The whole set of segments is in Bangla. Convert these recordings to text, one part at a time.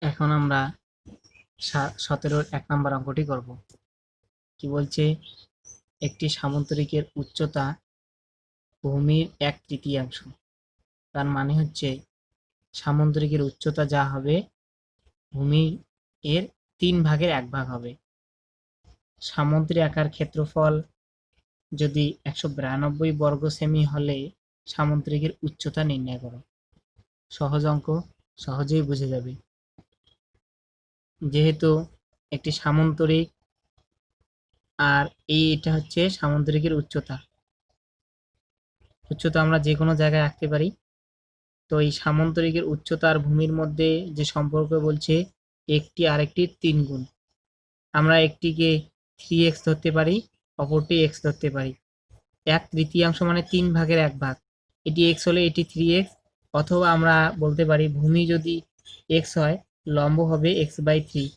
এখন আমরা 17-র 1 নম্বর অঙ্কটি করব। কি বলছে? একটি সামুদ্রিকের উচ্চতা ভূমির 1/3। তার মানে হচ্ছে সামুদ্রিকের উচ্চতা যা হবে ভূমি এর 3 ভাগের 1 ভাগ হবে। সামুদ্রিক আকার ক্ষেত্রফল যদি 192 বর্গ সেমি হলে সামুদ্রিকের উচ্চতা নির্ণয় করো। সহজ অঙ্ক, সহজেই বুঝে যাবে। যেহেতু একটি সামুদ্রিক আর এটা হচ্ছে সামুদ্রিকের উচ্চতা আমরা যে কোনো জায়গায় আঁকতে পারি। তো এই সামুদ্রিকের উচ্চতা আর ভূমির মধ্যে যে সম্পর্ক বলছে একটি আরেকটির 3 গুণ। আমরা একটিকে 3x ধরতে পারি, অপরটি x ধরতে পারি। 1/3 মানে 3 ভাগের 1 ভাগ। এটি x হলে এটি 3x, অথবা আমরা বলতে পারি ভূমি যদি x হয় লম্ব হবে x/3।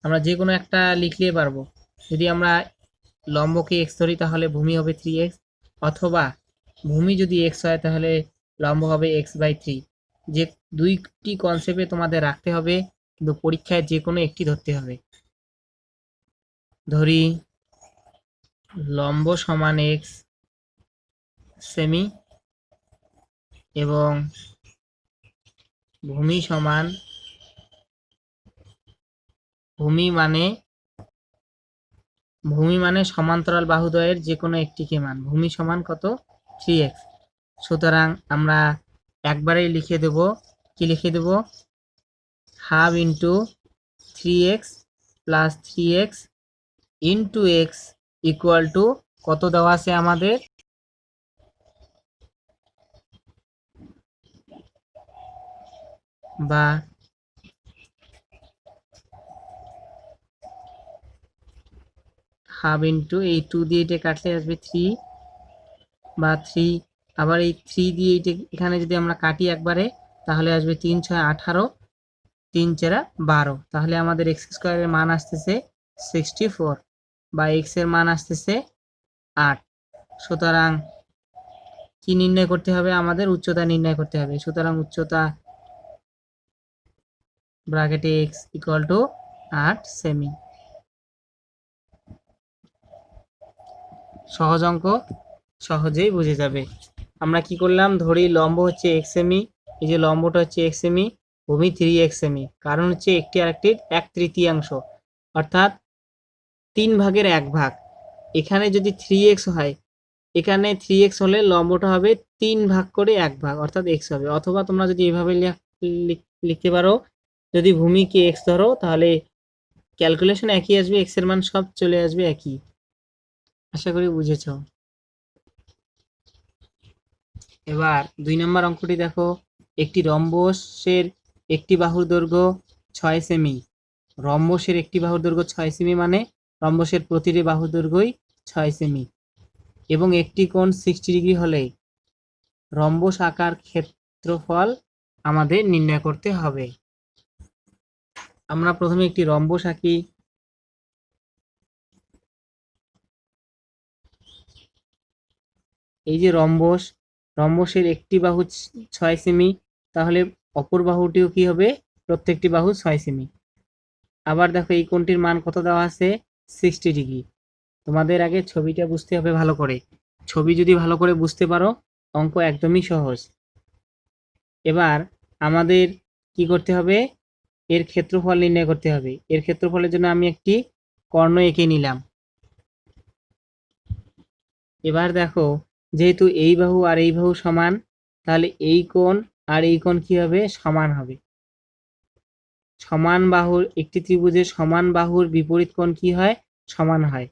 আমরা যে কোনো একটা লিখলেই পারবো। যদি আমরা লম্বকে x ধরি তাহলে ভূমি হবে 3x, অথবা ভূমি যদি x হয় তাহলে লম্ব হবে x/3। যে দুইটি কনসেপ্টে তোমাদের রাখতে হবে, কিন্তু পরীক্ষায় যে কোনো একটি ধরতে হবে। ধরি লম্ব সমান x সেমি এবং ভূমি মানে সমান্তরাল বাহুদ্বয়ের যে কোনো একটিকে মান। ভূমি সমান কত? 3x। সুতরাং আমরা একবারেই লিখে দেব। কি লিখে দেব? Half into 3x plus 3x into x equal to কত দেওয়া আছে আমাদের? বা হাফ ইন্টু এই 2 দিয়ে এটা কাটলে আসবে 3 বা 3, আবার এই 3 দিয়ে এটা এখানে যদি আমরা কাটি একবারে তাহলে আসবে 3 6 18, 3 4 12। তাহলে আমাদের x স্কয়ারের মান আসতেছে 64 বা x এর মান আসতেছে 8। সুতরাং কি নির্ণয় করতে হবে? আমাদের উচ্চতা নির্ণয় করতে হবে। সুতরাং উচ্চতা ব্র্যাকেটে x ইকুয়াল টু 8 সেমি। সহজ অঙ্ক, সহজেই বুঝে যাবে। আমরা কি করলাম? ধরি লম্ব হচ্ছে x সেমি, এই যে লম্বটা হচ্ছে x সেমি, ভূমি 3x সেমি। কারণ হচ্ছে একটি আরেকটির 1/3, অর্থাৎ 3 ভাগের 1 ভাগ। এখানে যদি 3x হয়, এখানে 3x হলে লম্বটা হবে 3 ভাগ করে 1 ভাগ, অর্থাৎ x হবে। অথবা তোমরা যদি এভাবে লিখতে পারো, যদি ভূমিকে x ধরো তাহলে ক্যালকুলেশন একই আসবে, x এর মান সব চলে আসবে একই। আশা করি বুঝেছ। এবার 2 নম্বর অঙ্কটি দেখো। একটি রম্বসের একটি বাহুর দৈর্ঘ্য 6 সেমি। রম্বসের একটি বাহুর দৈর্ঘ্য 6 সেমি মানে রম্বসের প্রতিটি বাহুর দৈর্ঘ্যই 6 সেমি এবং একটি কোণ 60 ডিগ্রি হলে রম্বস আকার ক্ষেত্রফল আমাদের নির্ণয় করতে হবে। আমরা প্রথমে একটি রম্বস আঁকি। এই যে রম্বসের একটি বাহু 6 সেমি, তাহলে অপর বাহুটিও কি হবে? প্রত্যেকটি বাহু 6 সেমি। আবার দেখো এই কোণটির মান কত দেওয়া আছে? 60 ডিগ্রি। তোমাদের আগে ছবিটা বুঝতে হবে ভালো করে। ছবি যদি ভালো করে বুঝতে পারো, অঙ্ক একদমই সহজ। এবার আমাদের কি করতে হবে? এর ক্ষেত্রফল নির্ণয় করতে হবে। এর ক্ষেত্রফলের জন্য আমি একটি কর্ণ এঁকে নিলাম। এবার দেখো, যেহেতু এই বাহু আর এই বাহু সমান, তাহলে এই কোণ আর এই কোণ কি হবে? সমান হবে। সমান বাহুর একটি ত্রিভুজের সমান বাহুর বিপরীত কোণ কি হয়? সমান হয়।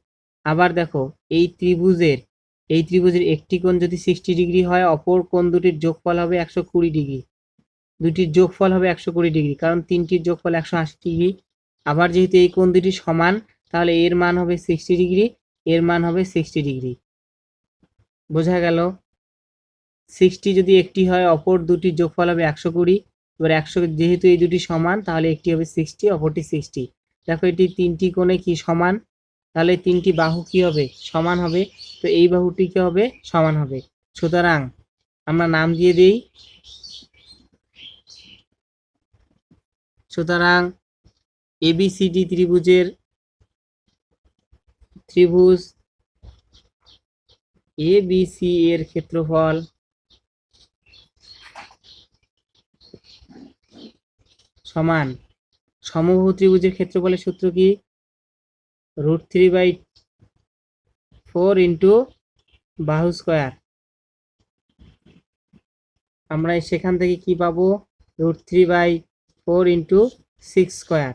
আবার দেখো, এই ত্রিভুজের একটি কোণ যদি 60 ডিগ্রি হয়, অপর কোণ দুটির যোগফল হবে 120 ডিগ্রি। দুটির যোগফল হবে 120 ডিগ্রি, কারণ তিনটির যোগফল 180 ডিগ্রি। আবার যেহেতু এই কোণ দুটি সমান, তাহলে এর মান হবে 60 ডিগ্রি, এর মান হবে 60 ডিগ্রি। বোঝা গেল? 60 যদি একটি হয়, অপর দুটির যোগফল হবে 120। এবার 100 যেহেতু এই দুটি সমান, তাহলে একটি হবে 60, অপরটি 60। দেখো এটি তিনটি কোণে কি সমান, তাহলে তিনটি বাহু কি হবে? সমান হবে। তো এই বাহুটি কি হবে? সমান হবে। সুতরাং আমরা নাম দিয়ে দিই সুতরাং এবিসিডি ত্রিভুজ এবিসি এর ক্ষেত্রফল সমান সমবাহু ত্রিভুজের ক্ষেত্রফলের সূত্র কি? √3/4 ইন্টু বাহু স্কয়ার। আমরা সেখান থেকে কি পাবো? √3/4 ইন্টু 6 স্কয়ার।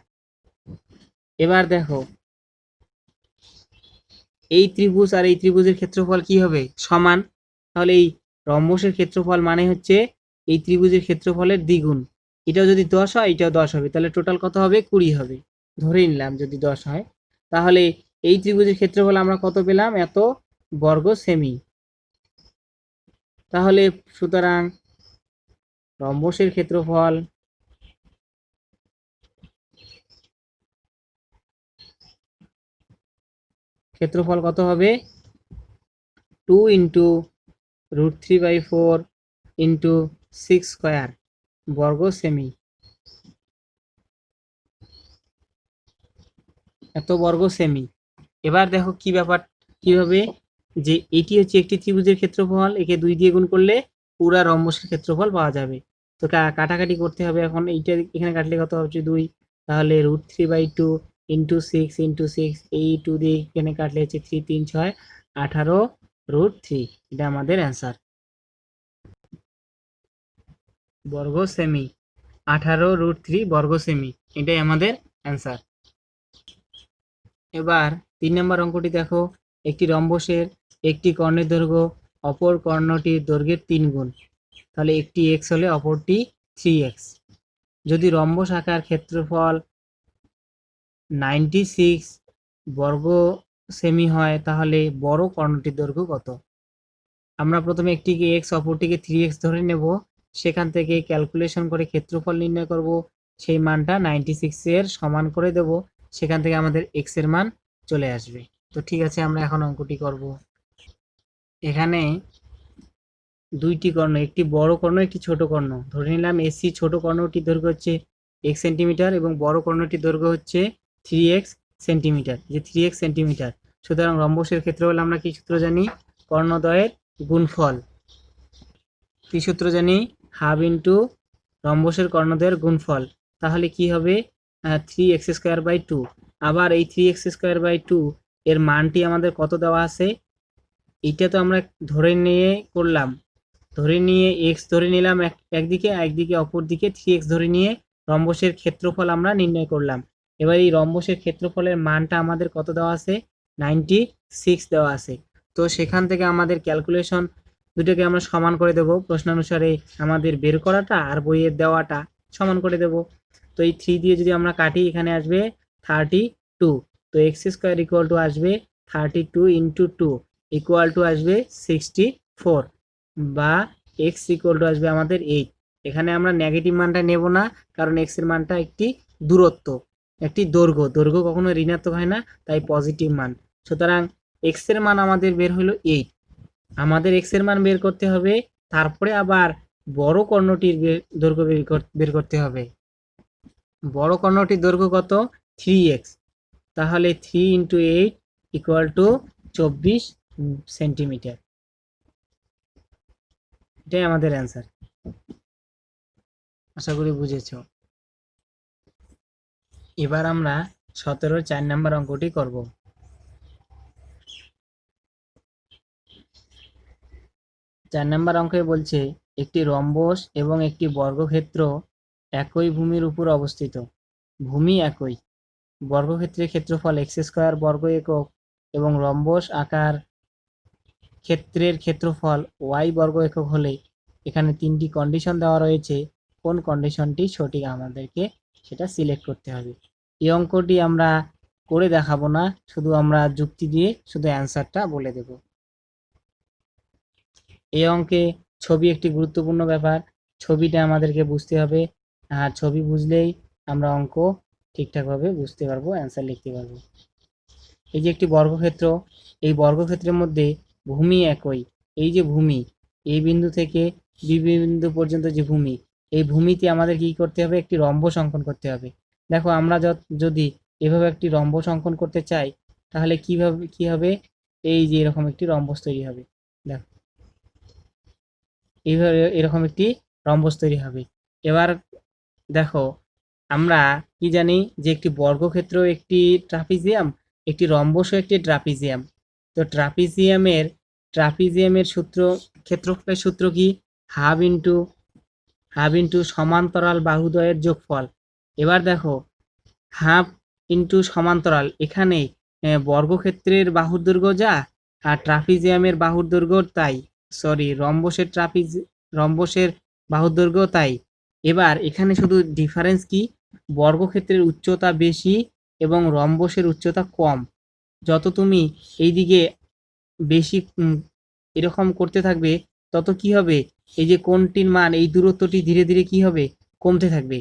এবার দেখো এই ত্রিভুজ আর এই ত্রিভুজের ক্ষেত্রফল কি হবে? সমান। তাহলে এই রম্বসের ক্ষেত্রফল মানে হচ্ছে এই ত্রিভুজের ক্ষেত্রফলের দ্বিগুণ। এটাও যদি 10 হয় এটাও 10 হবে, তাহলে টোটাল কত হবে? 20 হবে। ধরে নিলাম যদি 10 হয়, তাহলে এই ত্রিভুজের ক্ষেত্রফল আমরা কত পেলাম? এত বর্গ সেমি। তাহলে সুতরাং রম্বসের ক্ষেত্রফল কত হবে? 2 ইন্টু √3/4 ইন্টু 6 স্কয়ার বর্গ সেমি, এত বর্গ সেমি। এবার দেখো কি ব্যাপার, কিভাবে যে এটি হচ্ছে একটি ত্রিভুজের ক্ষেত্রফল, একে 2 দিয়ে গুণ করলে পুরা রম্বসের ক্ষেত্রফল পাওয়া যাবে। তো কাটাকাটি করতে হবে এখন। এইটা এখানে কাটলে কত হচ্ছে? 2। তাহলে √3/2 ইন্টু 6 ইন্টু 6, এই 2 দিয়ে এখানে কাটলে হচ্ছে 3 3 6 18 √3। এটা আমাদের অ্যান্সার, বর্গ সেমি। 18 √3 বর্গ সেমি, এটাই আমাদের অ্যান্সার। এবার 3 নম্বর অঙ্কটি দেখো। একটি রম্বসের একটি কর্ণের দৈর্ঘ্য অপর কর্ণটির দৈর্ঘ্যের 3 গুণ। তাহলে একটি x হলে অপরটি 3x। যদি রম্বস আকার ক্ষেত্রফল 96 বর্গ সেমি হয় তাহলে বড় কর্ণটির দৈর্ঘ্য কত? আমরা প্রথমে একটিকে x অপরটিকে 3x ধরে নেব, সেখান থেকে ক্যালকুলেশন করে ক্ষেত্রফল নির্ণয় করব। সেই মানটা 96 এর সমান করে দেব, সেখান থেকে আমাদের x এর মান চলে আসবে। তো ঠিক আছে, আমরা এখন অঙ্কটি করব। এখানে দুইটি কর্ণ, একটি বড় কর্ণ একটি ছোট কর্ণ ধরে নিলাম। এসি ছোট কর্ণটির দৈর্ঘ্য হচ্ছে x সেন্টিমিটার এবং বড় কর্ণটির দৈর্ঘ্য হচ্ছে 3x সেন্টিমিটার, যে 3x সেন্টিমিটার। সুতরাং রম্বসের ক্ষেত্রফল আমরা কি সূত্র জানি? কর্ণদ্বয়ের গুণফল। কি সূত্র জানি? হাফ ইন্টু রম্বসের কর্ণদ্বয়ের গুণফল। তাহলে কি হবে? 3x²/2। আবার এই 3x²/2 এর মানটি আমাদের কত দেওয়া আছে? এটা তো আমরা ধরে নিয়ে করলাম, ধরে নিয়ে x ধরে নিলাম একদিকে, একদিকে অপর দিকে 3x ধরে নিয়ে রম্বসের ক্ষেত্রফল আমরা নির্ণয় করলাম। এবার এই রম্বসের ক্ষেত্রফলের মানটা আমাদের কত দেওয়া আছে? 96 দেওয়া আছে। তো সেখান থেকে আমাদের ক্যালকুলেশন দুটোকে আমরা সমান করে দেব। প্রশ্নানুসারে আমাদের বের করাটা আর বইয়ের দেওয়াটা সমান করে দেব। তো এই 3 দিয়ে যদি আমরা কাটি, এখানে আসবে 32। তো x² আসবে 32 ইন্টু 2 ইকুয়াল টু আসবে 64, বা x আসবে আমাদের 8। এখানে আমরা নেগেটিভ মানটা নেব না, কারণ x এর মানটা একটি দূরত্ব, একটি দৈর্ঘ্য। দৈর্ঘ্য কখনো ঋণাত্মক হয় না, তাই পজিটিভ মান। সুতরাং x এর মান আমাদের বের হলো 8। আমাদের x এর মান বের করতে হবে, তারপরে আবার বড় কর্ণটির দৈর্ঘ্য বের করতে হবে। বড় কর্ণটির দৈর্ঘ্য কত? 3x। তাহলে 3 ইন্টু 8 ইকুয়াল টু 24 সেন্টিমিটার। এটাই আমাদের অ্যান্সার। আশা করি বুঝেছো। এবার আমরা 17 4 নম্বর অঙ্কটি করব। 4 নম্বর অঙ্কে বলছে একটি রম্বস এবং একটি বর্গক্ষেত্র একই ভূমির উপর অবস্থিত। ভূমি একই, বর্গক্ষেত্রের ক্ষেত্রফল x² বর্গ একক এবং রম্বস আকার ক্ষেত্রের ক্ষেত্রফল y বর্গ একক হলে এখানে 3টি কন্ডিশন দেওয়া রয়েছে। কোন কন্ডিশনটি সঠিক আমাদেরকে সেটা সিলেক্ট করতে হবে। এই অঙ্কটি আমরা করে দেখাবো না, শুধু আমরা যুক্তি দিয়ে শুধু অ্যান্সারটা বলে দেব। এই অঙ্কে ছবি একটি গুরুত্বপূর্ণ ব্যাপার। ছবিটা আমাদেরকে বুঝতে হবে, আর ছবি বুঝলেই আমরা অঙ্ক ঠিকঠাকভাবে বুঝতে পারবো, অ্যান্সার লিখতে পারবো। এই যে একটি বর্গক্ষেত্র, এই বর্গক্ষেত্রের মধ্যে ভূমি একই। এই যে ভূমি, এই বিন্দু থেকে বি বিন্দু পর্যন্ত যে ভূমি, এই ভূমিতে আমাদের কি করতে হবে, একটি রম্বস অঙ্কন করতে হবে। দেখো আমরা যদি এভাবে একটি রম্বস অঙ্কন করতে চাই তাহলে কিভাবে কি হবে, এই যে এরকম একটি রম্বস তৈরি হবে। দেখো এইভাবে এরকম একটি রম্বস তৈরি হবে। এবার দেখো আমরা কি জানি যে একটি বর্গক্ষেত্র একটি ট্রাপিজিয়াম, একটি রম্বসও একটি ট্রাপিজিয়াম। তো ট্রাপিজিয়ামের সূত্র, ক্ষেত্রফলের সূত্র কি, হাফ ইন্টু সমান্তরাল বাহুদ্বয়ের যোগফল। এবার দেখো হাফ ইন্টু সমান্তরাল, এখানে বর্গক্ষেত্রের বাহুর দৈর্ঘ্য যা আর ট্রাপিজিয়ামের বাহুর দৈর্ঘ্য তাই, সরি রম্বসের বাহুর দৈর্ঘ্য তাই। এবার এখানে শুধু ডিফারেন্স কি, বর্গক্ষেত্রের উচ্চতা বেশি এবং রম্বসের উচ্চতা কম। যত তুমি এইদিকে বেশি এরকম করতে থাকবে তত কি হবে, এই যে কোণটির মান, এই দূরত্বটি ধীরে ধীরে কি হবে, কমতে থাকবে।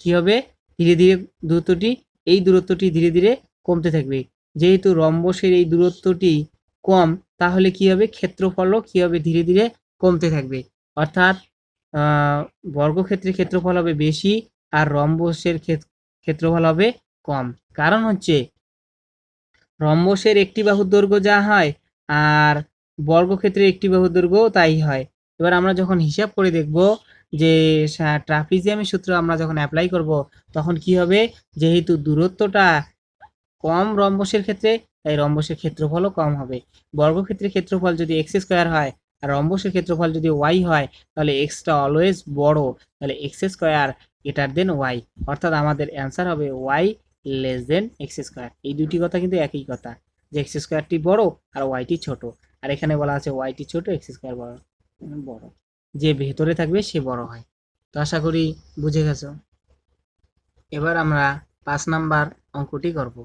কি হবে, ধীরে ধীরে দূরত্বটি ধীরে ধীরে কমতে থাকবে। যেহেতু রম্বসের এই দূরত্বটি কম, তাহলে কি হবে, ক্ষেত্রফলও কি হবে, ধীরে ধীরে কমতে থাকবে। অর্থাৎ বর্গক্ষেত্রের ক্ষেত্রফল হবে বেশি আর রম্বসের ক্ষেত্রফল হবে কম। কারণ হচ্ছে রম্বসের একটি বাহুর দৈর্ঘ্য যা হয় আর বর্গক্ষেত্রের একটি বাহুর দৈর্ঘ্যও তাই হয়। এবার আমরা যখন হিসাব করে দেখব যে ট্রাপিজিয়ামের সূত্র আমরা যখন অ্যাপ্লাই করব তখন কি হবে, যেহেতু দূরত্বটা কম রম্বসের ক্ষেত্রে, তাই রম্বসের ক্ষেত্রফলও কম হবে। বর্গক্ষেত্রের ক্ষেত্রফল যদি এক্স স্কোয়ার হয় আর রম্বসের ক্ষেত্রফল যদি ওয়াই হয়, তাহলে এক্সটা অলওয়েজ বড়, তাহলে X square greater than Y. অর্থাৎ আমাদের অ্যান্সার হবে Y less than X square. এই দুটি কথা কিন্তু একই কথা, যে এক্স স্কোয়ারটি বড় আর ওয়াইটি ছোট। আর এখানে বলা আছে ওয়াইটি ছোট, এক্স স্কোয়ার বড়, যে ভেতরে থাকবে সে বড় হয়। তো আশা করি বুঝে গেছো। এবার আমরা 5 নাম্বার অঙ্কটি করব।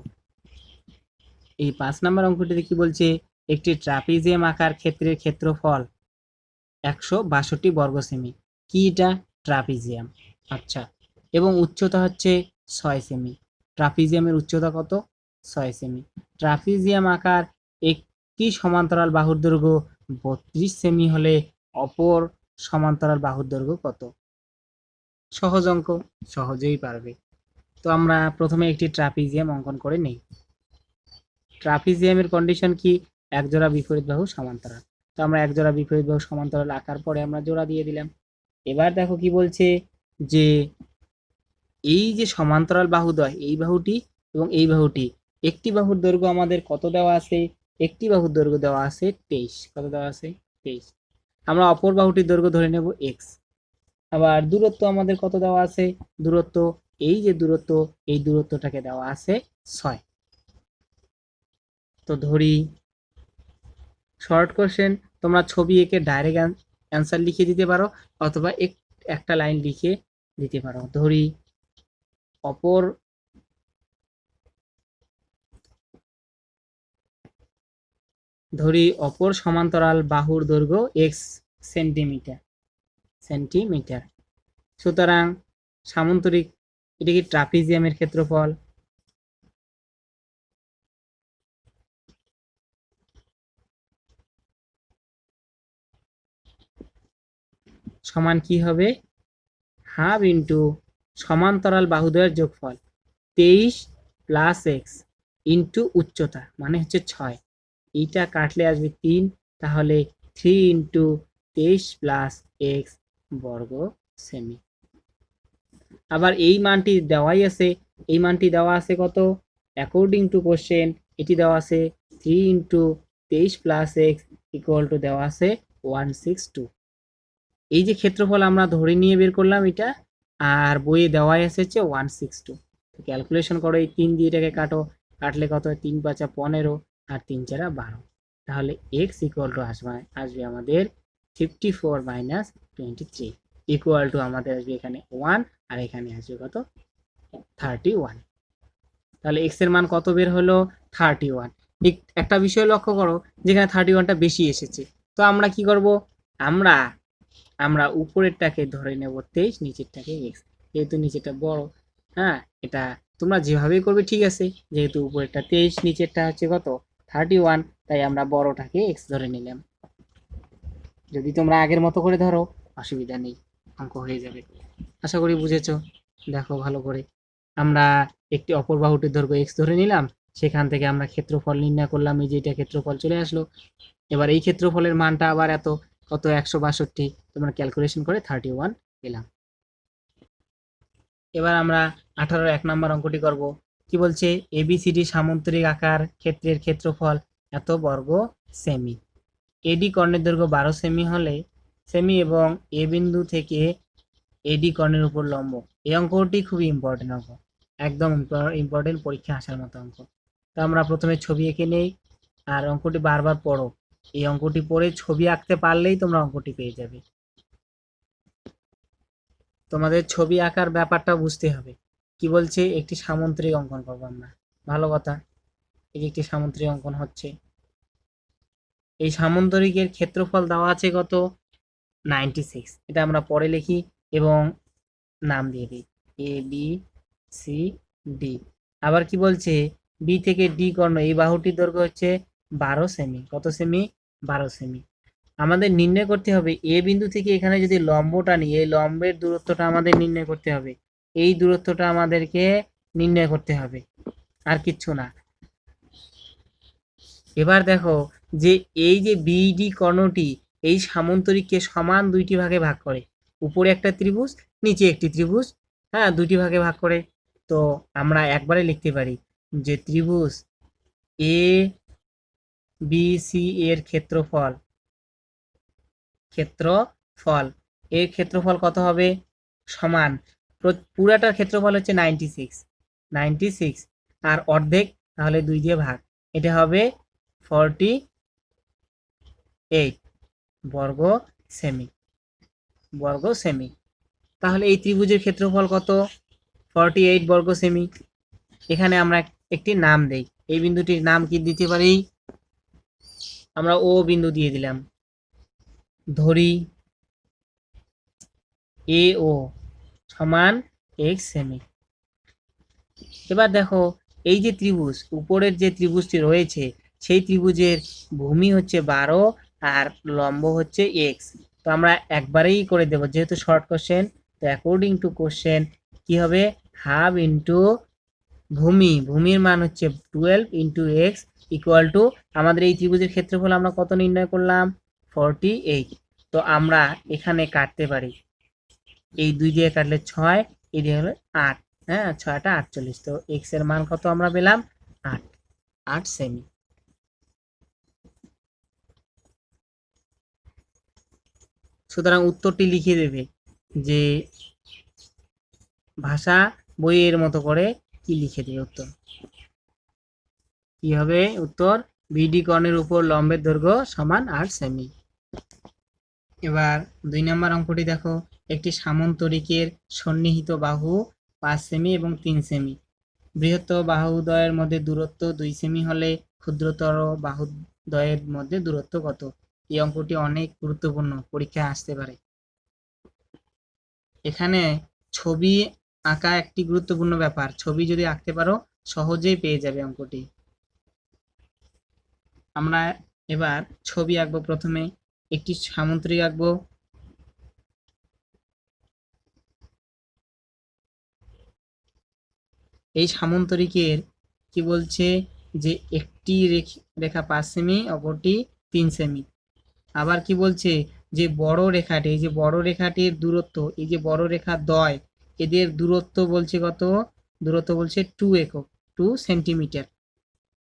এই 5 নাম্বার অঙ্কটিতে কি বলছে, একটি ট্রাপিজিয়াম আকার ক্ষেত্রের ক্ষেত্রফল 162 বর্গ সেমি। কি এটা, ট্রাপিজিয়াম। আচ্ছা, এবং উচ্চতা হচ্ছে 6 সেমি। ট্রাপিজিয়ামের উচ্চতা কত, 6 সেমি। ট্রাপিজিয়াম আকার একটি সমান্তরাল বাহুর দৈর্ঘ্য 32 সেমি হলে অপর সমান্তরাল বাহুর দৈর্ঘ্য কত? সহজ অঙ্ক, সহজেই পারবে। তো আমরা প্রথমে একটি ট্রাপিজিয়াম অঙ্কন করে নেই। ট্রাপিজিয়ামের কন্ডিশন কি, এক জোড়া বিপরীত বাহু সমান্তরাল। তো আমরা এক জোড়া বিপরীত বাহু সমান্তরাল আঁকার পরে আমরা জোড়া দিয়ে দিলাম। এবার দেখো কি বলছে, যে এই যে সমান্তরাল বাহুদ্বয়, এই বাহুটি এবং এই বাহুটি, একটি বাহুর দৈর্ঘ্য আমাদের কত দেওয়া আছে, একটি বাহুর দৈর্ঘ্য দেওয়া আছে 23। কত দেওয়া আছে, 23। আমরা অপর বাহুটির দৈর্ঘ্য ধরে নেব এক্স। আবার দূরত্ব আমাদের কত দেওয়া আছে, দূরত্ব, এই যে দূরত্ব, এই দূরত্বটাকে দেওয়া আছে 6। তো ধরি শর্ট কোশ্চেন, তোমরা ছবি এঁকে ডাইরেক্ট অ্যান্সার লিখে দিতে পারো অথবা একটা লাইন লিখে দিতে পারো। ধরি অপর সমান্তরাল বাহুর দৈর্ঘ্য এক্স সেন্টিমিটার। সুতরাং সামান্তরিক, এটা কি ট্রাপিজিয়ামের ক্ষেত্রফল, সমান কি হবে, হাফ ইন্টু সমান্তরাল বাহুদ্বয়ের যোগফল 23 প্লাস এক্স ইন্টু উচ্চতা মানে হচ্ছে 6। এইটা কাটলে আসবে 3, তাহলে 3 ইন্টু 23 প্লাস এক্স বর্গ সেমি। আবার এই মানটি দেওয়াই আছে, এই মানটি দেওয়া আছে কত, অ্যাকর্ডিং টু কোশ্চেন এটি দেওয়া আছে 3 into 23 plus x equal to দেওয়া আছে 162। এই যে ক্ষেত্রফল আমরা ধরে নিয়ে বের করলাম এটা, আর বইয়ে দেওয়াই আছে হচ্ছে 162। তো ক্যালকুলেশন করো, এই 3 দিয়ে এটাকে কাটো, কাটলে কত হয়, 3 5 15 আর 3 4 12। তাহলে এক্স ইকুয়াল টু আসবে আমাদের 54 মাইনাস 23 ইকুয়াল টু আমাদের আসবে এখানে 1 আর এখানে আসবে কত, 31। তাহলে এক্স এর মান কত বের হলো, 31। একটা বিষয় লক্ষ্য করো, যেখানে 31টা বেশি এসেছে। তো আমরা কি করব, আমরা উপরেরটাকে ধরে নেব 23, নিচেরটাকে এক্স, যেহেতু নিচেরটা বড়। হ্যাঁ, এটা তোমরা যেভাবেই করবে ঠিক আছে, যেহেতু উপরেরটা 23 নিচেরটা হচ্ছে কত 31, তাই আমরা বড়টাকে এক্স ধরে নিলাম। যদি তোমরা আগের মতো করে ধরো অসুবিধা নেই। অঙ্ক হয়ে যাবে। আশা করি বুঝেছো। দেখো ভালো করে, আমরা একটি অপর বাহুটির দৈর্ঘ্য x ধরে নিলাম, সেখান থেকে আমরা ক্ষেত্রফল নির্ণয় করলাম, এই যে এটা ক্ষেত্রফল চলে আসলো। এবার এই ক্ষেত্রফলের মানটা আবার এত কত 162, তোমরা ক্যালকুলেশন করে 31 পেলাম। এবার আমরা 18 নম্বর অঙ্কটি করব। কি বলছে, এবিসিডি সামান্তরিক আকার ক্ষেত্রের ক্ষেত্রফল এত বর্গ সেমি। এডি কর্ণের দৈর্ঘ্য 12 সেমি হলে সেমি এবং এ বিন্দু থেকে এডি কর্ণের উপর লম্ব। এই অঙ্কটি খুবই ইম্পর্টেন্ট অঙ্ক, একদম ইম্পর্টেন্ট, পরীক্ষা আসার মতো অঙ্ক। তো আমরা প্রথমে ছবি এঁকে নেই, আর অঙ্কটি বারবার পড়ো। এই অঙ্কটি পড়ে ছবি আঁকতে পারলেই তোমরা অঙ্কটি পেয়ে যাবে। তোমাদের ছবি আঁকার ব্যাপারটা বুঝতে হবে। কি বলছে, একটি সামুদ্রিক অঙ্কন করবো আমরা, ভালো কথা। এই একটি সামুদ্রিক অঙ্কন হচ্ছে, এই সামুদ্রিকের ক্ষেত্রফল দেওয়া আছে কত 96। এটা আমরা পরে লিখি এবং নাম দিয়ে দিই এ বি সি ডি। আবার কি বলছে, বি থেকে ডি কর্ণ, এই বাহুটির দৈর্ঘ্য হচ্ছে 12 সেমি। কত সেমি? 12 সেমি। আমাদের নির্ণয় করতে হবে এ বিন্দু থেকে এখানে যদি লম্বটা নিই, এই লম্বের দূরত্বটা আমাদের নির্ণয় করতে হবে। এই দূরত্বটা আমাদেরকে নির্ণয় করতে হবে, আর কিচ্ছু না। এবার দেখো যে এই যে বিডি কর্ণটি এই সামান্তরিককে সমান দুইটি ভাগে ভাগ করে, উপরে একটা ত্রিভুজ, নিচে একটি ত্রিভুজ, হ্যাঁ, দুটি ভাগে ভাগ করে। তো আমরা একবারে লিখতে পারি যে ত্রিভুজ এ বি সি এর ক্ষেত্রফল এর ক্ষেত্রফল কত হবে? সমান, পুরাটার ক্ষেত্রফল হচ্ছে 96, আর অর্ধেক, তাহলে 2 দিয়ে ভাগ, এটা হবে 48 বর্গ সেমি। তাহলে এই ত্রিভুজের ক্ষেত্রফল কত? 48 বর্গ সেমি। এখানে আমরা একটি নাম দেই, এই বিন্দুটির নাম কি দিতে পারি? আমরা ও বিন্দু দিয়ে দিলাম, ধরি এ ও সমান x সেমি। এবার দেখো এই যে ত্রিভুজ, উপরের যে ত্রিভুজটি রয়েছে, সেই ত্রিভুজের ভূমি হচ্ছে 12 আর লম্ব হচ্ছে x। তো আমরা একবারেই করে দেব, যেহেতু শর্ট কোশ্চেন। তো অ্যাকর্ডিং টু কোশ্চেন কি হবে, হাফ ইন্টু ভূমির মান হচ্ছে 12 ইন্টু এক্স ইকুয়াল টু, আমাদের এই ত্রিভুজের ক্ষেত্রফল আমরা কত নির্ণয় করলাম? 48। তো আমরা এখানে কাটতে পারি, এই 2 দিয়ে কাটলে 6, এই দিয়ে হলো 8, হ্যাঁ, 6টা 48। তো এক্স এর মান কত আমরা পেলাম? 8 সেমি। সুতরাং উত্তরটি লিখে দেবে যে ভাষা বইয়ের মতো করে, কি লিখে দেবে উত্তর কি হবে? উত্তর, বিডি কর্ণের উপর লম্বের দৈর্ঘ্য সমান 8 সেমি। এবার 2 নম্বর অঙ্কটি দেখো, একটি সামন্তরিকের সন্নিহিত বাহু 5 সেমি এবং 3 সেমি। বৃহত্তর বাহুদ্বয়ের মধ্যে দূরত্ব 2 সেমি হলে ক্ষুদ্রতর বাহুদ্বয়ের মধ্যে দূরত্ব কত? এই অঙ্কটি অনেক গুরুত্বপূর্ণ, পরীক্ষায় আসতে পারে। এখানে ছবি আঁকা একটি গুরুত্বপূর্ণ ব্যাপার, ছবি যদি আঁকতে পারো সহজেই পেয়ে যাবে অঙ্কটি। আমরা এবার ছবি আঁকবো, প্রথমে একটি সামন্তরিক আঁকবো। এই সামন্তরিকের কি বলছে যে একটি রেখা 5 সেমি, অপরটি 3 সেমি। আবার কি বলছে যে বড় রেখাটি, এই যে বড় রেখাটির দূরত্ব, এই যে বড় রেখা দ্বয়, এদের দূরত্ব বলছে কত? দূরত্ব বলছে 2 একক, 2 সেন্টিমিটার।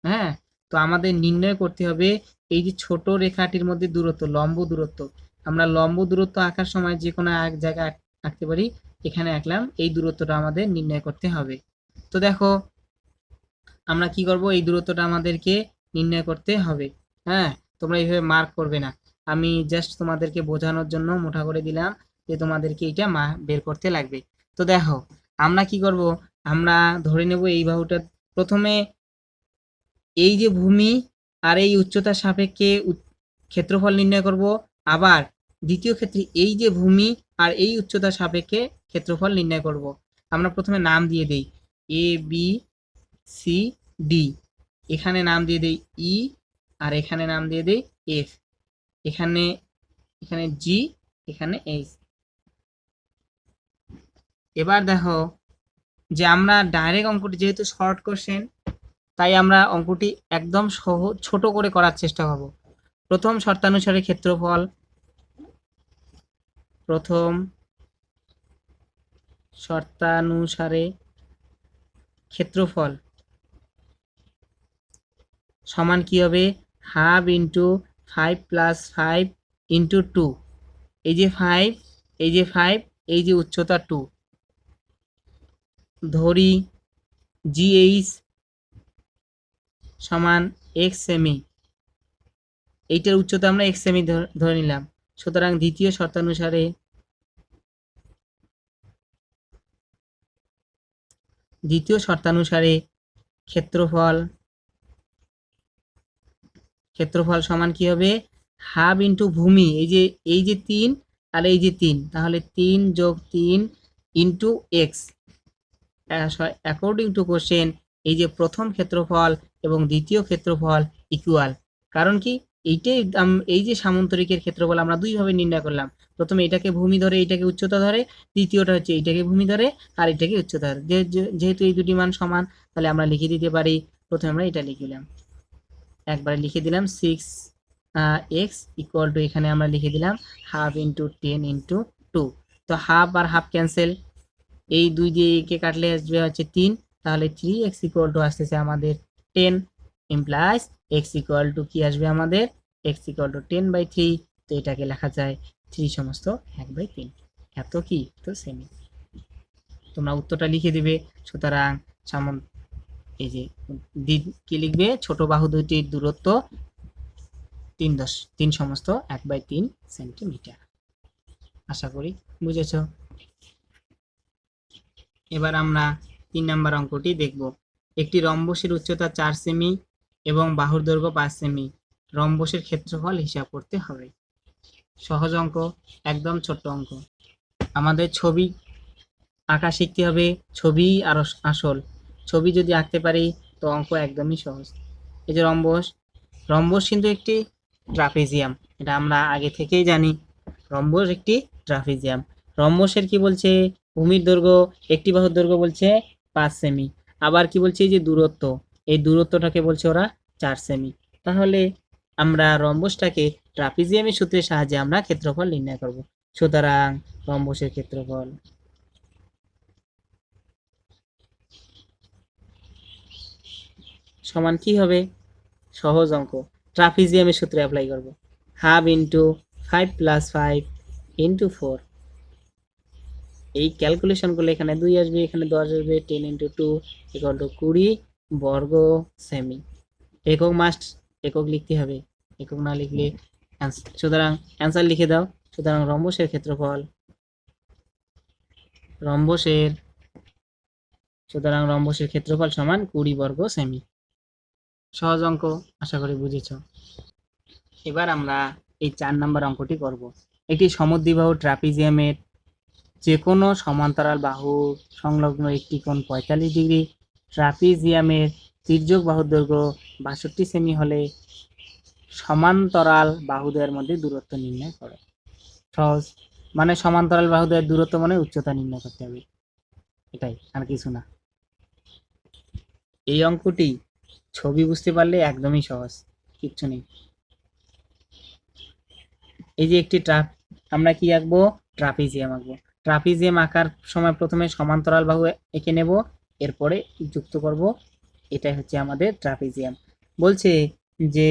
হ্যাঁ, তো আমাদের নির্ণয় করতে হবে এই যে ছোট রেখাটির মধ্যে দূরত্ব, লম্ব দূরত্ব। আমরা লম্ব দূরত্ব আঁকার সময় যে কোনো এক জায়গায় আঁকতে পারি, এখানে আঁকলাম, এই দূরত্বটা আমাদের নির্ণয় করতে হবে। তো দেখো আমরা কি করব, এই দূরত্বটা আমাদেরকে নির্ণয় করতে হবে। হ্যাঁ, তোমরা এইভাবে মার্ক করবে না, আমি জাস্ট তোমাদেরকে বোঝানোর জন্য মোটা করে দিলাম যে তোমাদেরকে এটা বের করতে লাগবে। তো দেখো আমরা কি করব, আমরা ধরে নেব এই বাহুটা, প্রথমে এই যে ভূমি আর এই উচ্চতার সাপেক্ষে ক্ষেত্রফল নির্ণয় করব। আবার দ্বিতীয় ক্ষেত্রে এই যে ভূমি আর এই উচ্চতার সাপেক্ষে ক্ষেত্রফল নির্ণয় করব। আমরা প্রথমে নাম দিয়ে দেই এ বি সি ডি, এখানে নাম দিয়ে দেই ই, আর এখানে নাম দিয়ে দেই এফ, এখানে জি, এখানে এইচ। এবার দেখো যে আমরা ডাইরেক্ট অঙ্কটি যেহেতু শর্ট কোশ্চেন, তাই আমরা অঙ্কটি একদম সহজ ছোট করে করার চেষ্টা করব। প্রথম শর্তানুসারে ক্ষেত্রফল, প্রথম শর্তানুসারে ক্ষেত্রফল সমান কি হবে, হাফ ইন্টু 5 প্লাস 5 ইন্টু 2। এই যে 5, এই যে 5, এই যে উচ্চতা 2, ধরি জিএইচ সমান এক্স সেমি, এইটার উচ্চতা আমরা এক্স সেমি ধরে নিলাম। সুতরাং দ্বিতীয় শর্তানুসারে ক্ষেত্রফল সমান কি হবে, হাফ ইন্টু ভূমি, এই যে 3 আর এই যে 3, তাহলে 3 যোগ 3 into x. According to question এই যে প্রথম ক্ষেত্রফল এবং দ্বিতীয় ক্ষেত্রফল ইকুয়াল। কারণ কি, এইটাই এই যে সামান্তরিকের ক্ষেত্রফল আমরা দুইভাবে নির্ণয় করলাম। প্রথমে এটাকে ভূমি ধরে, এটাকে উচ্চতা ধরে, দ্বিতীয়টা হচ্ছে এইটাকে ভূমি ধরে আর এটাকে উচ্চতা ধরে। যেহেতু এই দুটি মান সমান, তাহলে আমরা লিখে দিতে পারি, প্রথমে আমরা এটা লিখলাম, একবারে লিখে দিলাম 6x ইকুয়াল টু, এখানে আমরা লিখে দিলাম হাফ ইন্টু 10 ইন্টু 2। তো হাফ আর হাফ ক্যান্সেল, এই দুই দিয়ে কে কাটলে আসবে হচ্ছে 3, তাহলে 3x ইকুয়াল টু আসতেছে আমাদের 10, ইমপ্লাইজ x ইকুয়াল টু কি আসবে আমাদের, x ইকুয়াল টু 10/3। তো এটাকে লেখা যায় 3 সমস্ত 1/3। এত কি, তো সেমি। তোমরা উত্তরটা লিখে দিবে। সুতরাং এই যে কি লিখবে, ছোট বাহু দুটির দূরত্ব 3 সমস্ত 1/3 সেন্টিমিটার। আশা করি বুঝেছ। এবার আমরা 3 নম্বর অঙ্কটি দেখব। একটি রম্বসের উচ্চতা 4 সেমি এবং বাহুর দৈর্ঘ্য 5 সেমি, রম্বসের ক্ষেত্রফল হিসাব করতে হবে। সহজ অঙ্ক, একদম ছোট্ট অঙ্ক। আমাদের ছবি আঁকা শিখতে হবে, ছবি আর আসল। ছবি যদি আঁকতে পারি তো অঙ্ক একদমই সহজ। এই যে রম্বস কিন্তু একটি ট্রাপিজিয়াম, এটা আমরা আগে থেকেই জানি। রম্বস একটি ট্রাপিজিয়াম। রম্বসের কি বলছে, ভূমির দৈর্ঘ্য, একটি বাহুর দৈর্ঘ্য বলছে 5 সেমি। আবার কি বলছে, এই যে দূরত্ব, এই দূরত্বটাকে বলছে ওরা 4 সেমি। তাহলে আমরা রম্বসটাকে ট্রাপিজিয়ামের সূত্রের সাহায্যে আমরা ক্ষেত্রফল নির্ণয় করব। সুতরাং রম্বসের ক্ষেত্রফল সমান কি হবে, সহজ অঙ্ক, ট্রাপিজিয়ামের সূত্রে অ্যাপ্লাই করব। Half into 5 plus 5 into 4। এই ক্যালকুলেশনগুলো এখানে 2 আসবে, এখানে 10 আসবে। 10 ইন্টু 2 ইকুয়াল টু 20 বর্গ সেমি। একক মাস্ট, একক লিখতে হবে, একক না লিখলে সুতরাং অ্যান্সার লিখে দাও। সুতরাং রম্বসের ক্ষেত্রফল, রম্বসের ক্ষেত্রফল সমান 20 বর্গ সেমি। সহজ অঙ্ক, আশা করি বুঝেছ। এবার আমরা এই 4 নম্বর অঙ্কটি করব। একটি সমদ্বিবাহু ট্রাপিজিয়ামের যে কোনো সমান্তরাল বাহু সংলগ্ন একটি কোণ 45 ডিগ্রি, ট্রাপিজিয়ামের তির্যক বাহুর দৈর্ঘ্য 62 সেমি হলে সমান্তরাল বাহুদ্বয়ের মধ্যে দূরত্ব নির্ণয় করো। সহজ, মানে সমান্তরাল বাহুদ্বয়ের দূরত্ব মানে উচ্চতা নির্ণয় করতে হবে, এটাই, আর কিছু না। এই অঙ্কটি ছবি বুঝতে পারলে একদমই সহজ, কিচ্ছু নেই। এই যে একটি আমরা কি আঁকবো, ট্রাপিজিয়াম আঁকবো। ট্রাপিজিয়াম আঁকার সময় প্রথমে সমান্তরাল বাহু এঁকে নেব, এরপরে যুক্ত করব। এটাই হচ্ছে আমাদের ট্রাপিজিয়াম। বলছে যে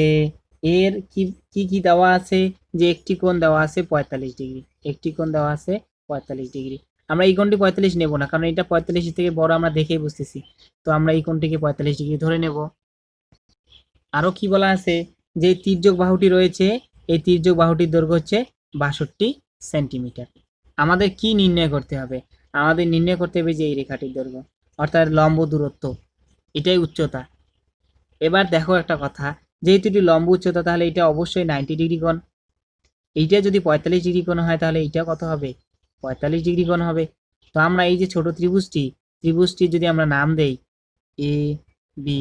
এর কি কি দেওয়া আছে, যে একটি কোণ দেওয়া আছে 45 ডিগ্রি, একটি কোণ দেওয়া আছে 45 ডিগ্রি। আমরা এই কোণটি 45 নেব না, কারণ এটা 45 থেকে বড় আমরা দেখেই বুঝতেছি। তো আমরা এই কোণটিকে 45 ডিগ্রি ধরে নেব। আরো কি বলা আছে, যে তির্যক বাহুটি রয়েছে, এই তির্যক বাহুটির দৈর্ঘ্য হচ্ছে 62 সেন্টিমিটার। আমাদের কি নির্ণয় করতে হবে, আমাদের নির্ণয় করতে হবে যে এই রেখাটির দৈর্ঘ্য, অর্থাৎ লম্ব দূরত্ব, এটাই উচ্চতা। এবার দেখো একটা কথা, যেহেতু এটি লম্ব উচ্চতা, তাহলে এটা অবশ্যই 90 ডিগ্রি কোণ। এইটা যদি 45 ডিগ্রি কোণ হয়, তাহলে এইটা কত হবে, 45 ডিগ্রি কোণ হবে। তো আমরা এই যে ছোট ত্রিভুজটি যদি আমরা নাম দেই A B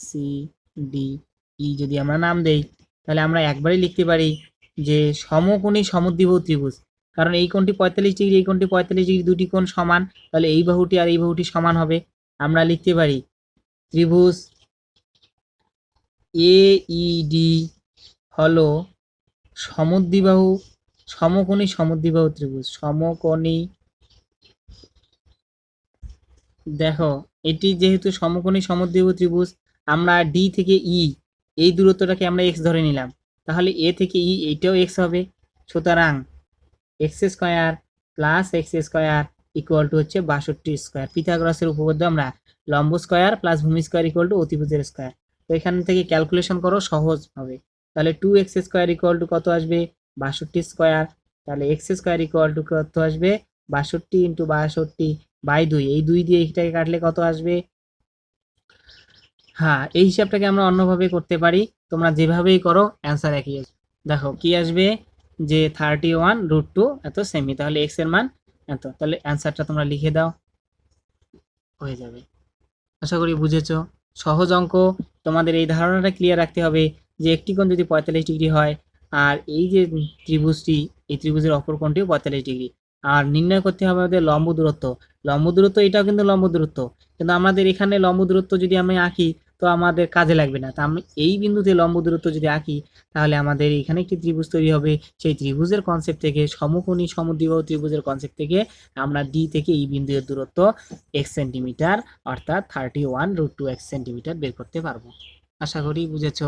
C D E, যদি আমরা নাম দেই, তাহলে আমরা একবারই লিখতে পারি যে সমকোণী সমদ্বিবাহু ত্রিভুজ। কারণ এই কোণটি 45 ডিগ্রি, এই কোণটি 45 ডিগ্রি, দুটি কোণ সমান, তাহলে এই বাহুটি আর এই বাহুটি সমান হবে। আমরা লিখতে পারি ত্রিভুজ AED হলো সমদ্বিবাহু সমকোণী সমদ্বিবাহু ত্রিভুজ। সমকোণী, দেখো এটি যেহেতু সমকোণী সমদ্বিবাহু ত্রিভুজ, আমরা ডি থেকে ই এই দূরত্বটাকে আমরা এক্স ধরে নিলাম, তাহলে এ থেকে ই এইটাও এক্স হবে। সুতরাং x square plus x square equal to হচ্ছে 62 স্কোয়ার। পিথাগোরাসের উপপাদ্য আমরা লম্ব স্কোয়ার প্লাস ভূমি স্কোয়ার ইকুয়াল টু অতিভুজের স্কোয়ার। তো এখান থেকে ক্যালকুলেশন করো সহজ হবে। তাহলে 2x স্কোয়ার ইকুয়াল টু কত আসবে? 62 স্কোয়ার। তাহলে এক্স স্কোয়ার ইকুয়াল টু কত আসবে? 62 ইন্টু 62 বাই 2। এই 2 দিয়ে এইটাকে কাটলে কত আসবে? হ্যাঁ, এই হিসাবটাকে আমরা অন্যভাবে করতে পারি, তোমরা যেভাবেই করো অ্যান্সার একই আসবে। দেখো কি আসবে, যে 31√2 এত সেমি, তাহলে এক্স এর মান এত। তাহলে অ্যান্সারটা তোমরা লিখে দাও, হয়ে যাবে। আশা করি বুঝেছো। সহজ অঙ্ক, তোমাদের এই ধারণাটা ক্লিয়ার রাখতে হবে যে একটি কোণ যদি 45 ডিগ্রি হয়, আর এই যে ত্রিভুজটি, এই ত্রিভুজের অপর কোণটিও 45 ডিগ্রি, আর নির্ণয় করতে হবে আমাদের লম্ব দূরত্ব। লম্ব দূরত্ব এটাও কিন্তু লম্ব দূরত্ব, কিন্তু আমাদের এখানে লম্ব দূরত্ব যদি আমি আঁকি তো আমাদের কাজে লাগবে না। তা আমি এই বিন্দুতে লম্ব দূরত্ব যদি আঁকি তাহলে আমাদের এখানে একটি ত্রিভুজ তৈরি হবে। সেই ত্রিভুজের কনসেপ্ট থেকে, সমকোণী সমদ্বিবাহু ত্রিভুজের কনসেপ্ট থেকে আমরা ডি থেকে এই বিন্দুর দূরত্ব x সেন্টিমিটার অর্থাৎ 31√2 x সেন্টিমিটার বের করতে পারবো। আশা করি বুঝেছো।